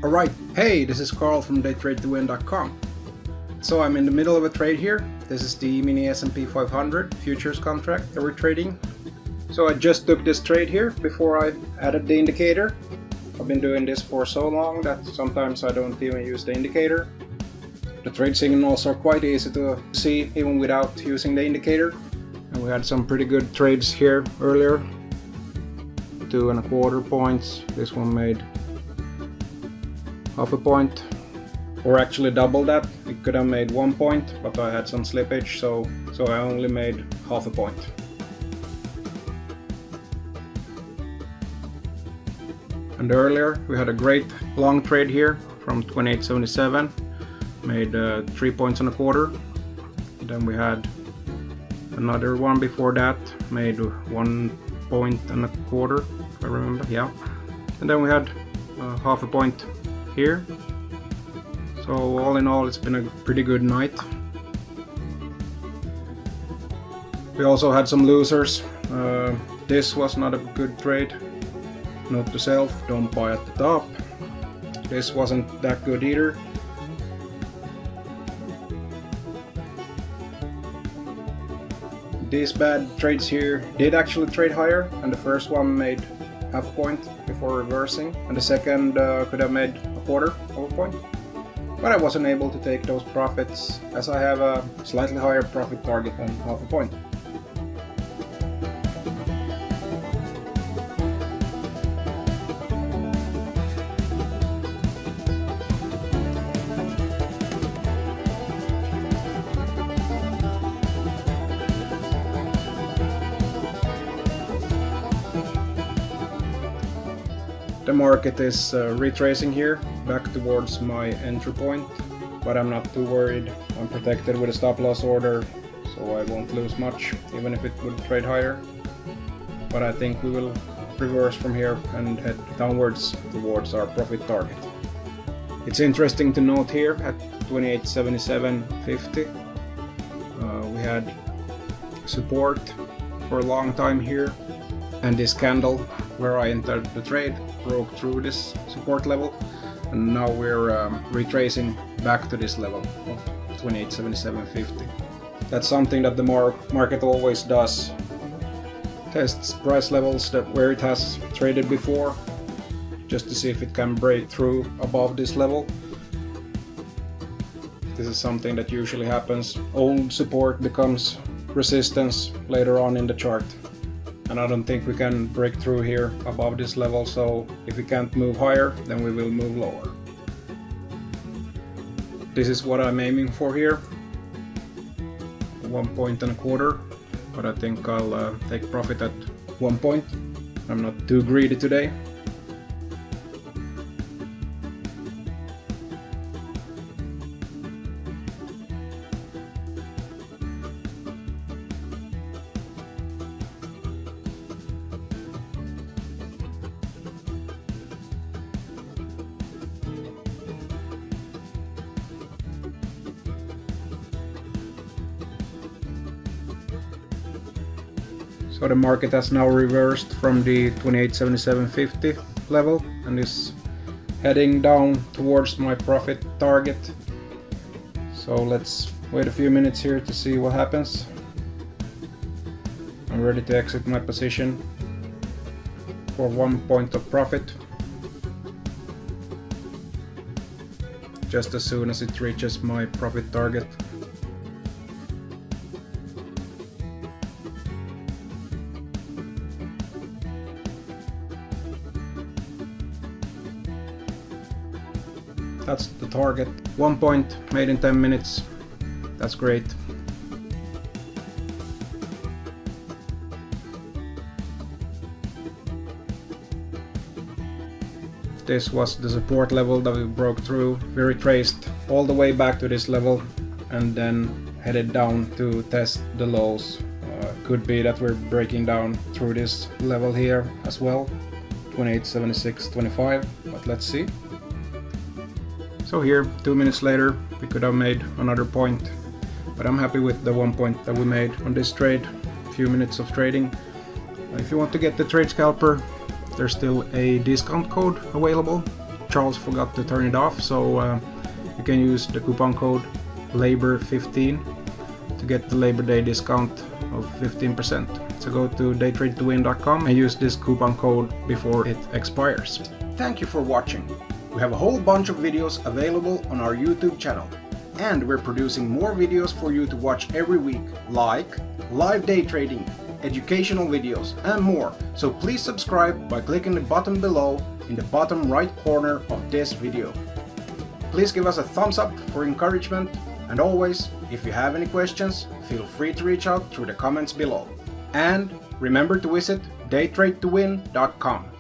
Alright, hey, this is Carl from DayTradeToWin.com. So I'm in the middle of a trade here. This is the emini S&P500 futures contract that we're trading. So I just took this trade here before I added the indicator. I've been doing this for so long that sometimes I don't even use the indicator. The trade signals are quite easy to see even without using the indicator. And we had some pretty good trades here earlier. 2.25 points. This one made half a point, or actually double that. It could have made 1 point, but I had some slippage, so I only made half a point. And earlier we had a great long trade here from 28.77, made 3 points and a quarter. Then we had another one before that, made 1 point and a quarter, if I remember, yeah. And then we had half a point here. So all in all, it's been a pretty good night. We also had some losers. This was not a good trade. Note to self, don't buy at the top. This wasn't that good either. These bad trades here did actually trade higher, and the first one made half a point before reversing, and the second could have made a quarter of a point. But I wasn't able to take those profits as I have a slightly higher profit target than half a point. The market is retracing here back towards my entry point, but I'm not too worried. I'm protected with a stop loss order, so I won't lose much even if it would trade higher. But I think we will reverse from here and head downwards towards our profit target. It's interesting to note here at 28.7750 we had support for a long time here, and this candle where I entered the trade broke through this support level, and now we're retracing back to this level of 28.7750. That's something that the market always does. Tests price levels where it has traded before, just to see if it can break through above this level. This is something that usually happens. Old support becomes resistance later on in the chart. And I don't think we can break through here above this level, so if we can't move higher, then we will move lower. This is what I'm aiming for here. 1 point and a quarter, but I think I'll take profit at 1 point. I'm not too greedy today. So the market has now reversed from the 28.7750 level and is heading down towards my profit target. So let's wait a few minutes here to see what happens. I'm ready to exit my position for 1 point of profit just as soon as it reaches my profit target. That's the target. 1 point made in 10 minutes. That's great. This was the support level that we broke through. We retraced all the way back to this level and then headed down to test the lows. Could be that we're breaking down through this level here as well, 28.7625, but let's see. So here, 2 minutes later, we could have made another point, but I'm happy with the 1 point that we made on this trade. A few minutes of trading. If you want to get the Trade Scalper, there's still a discount code available. Charles forgot to turn it off, so you can use the coupon code LABOR15 to get the Labor Day discount of 15%. So go to DayTradeToWin.com and use this coupon code before it expires. Thank you for watching. We have a whole bunch of videos available on our YouTube channel, and we're producing more videos for you to watch every week, like live day trading, educational videos, and more. So please subscribe by clicking the button below in the bottom right corner of this video. Please give us a thumbs up for encouragement, and always, if you have any questions, feel free to reach out through the comments below. And remember to visit DayTradeToWin.com.